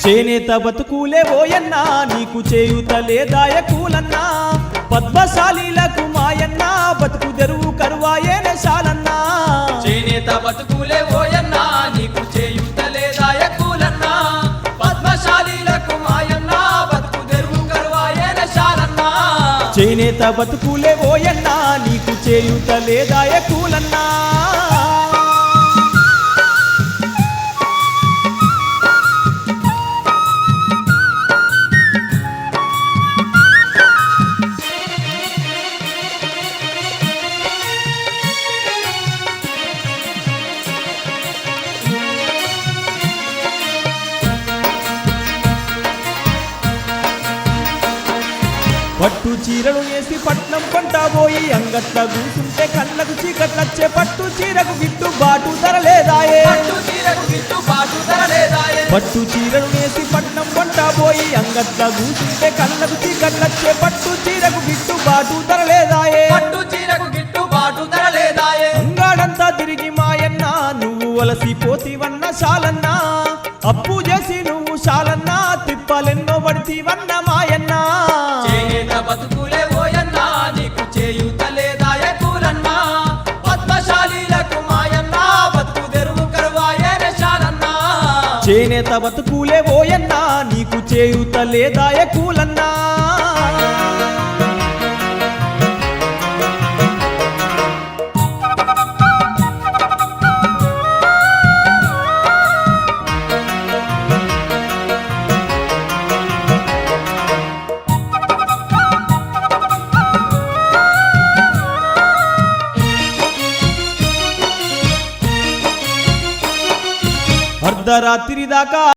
చేనేత బతుకులే ఓయన్నా నీకు చేయుత లేదాయ కూలన్నా పద్మశాలీలకు మాయన్నా బతుకు తెరువు కరువాయేనే శాలన్నా చేనేత బతుకులే ఓయన్నా నీకు చేయుత లేదాయ కూలన్నా పద్మశాలీలకు మాయన్నా బతుకు తెరువు కరువాయేనే శాలన్నా చేనేత బతుకులే ఓయన్నా నీకు చేయుత లేదాయ కూలన్నా పట్టు చీరలు వేసి పట్నం కొంటాబోయి అంగట్ల కూసుంటే కళ్ళకు చీకట్లచ్చే పట్టు చీరకు గిట్టుబాటు ధర లేదాయే పట్టు చీరకు గిట్టుబాటు ధర లేదాయే పట్టు చీరలు వేసి పట్నం కొంటాబోయి అంగట్ల కూసుంటే కళ్ళకు చీకట్లచ్చే పట్టు చీరకు గిట్టుబాటు ధర లేదాయే పట్టు చీరకు గిట్టుబాటు ధర లేదాయే అంగాడంతా తిరిగి మాయన్నా నువ్వు వలసిపోతివన్న శాలన్నా అప్పు చేసి నువ్వు శాలన్నా తిప్పలెన్నో పడితీవన్న మాయన్నా చేనేత బతుకులే ఓయన్నా నీకు చేయుత లేదాయ కూలన్నా పద్మశాలీలకు మాయన్నా బతుకు తెరువు కరువాయేనే శాలన్నా చేనేత బతుకులే ఓయన్నా నీకు చేయుత లేదాయ కూలన్నా అర్ధరాత్రి దాకా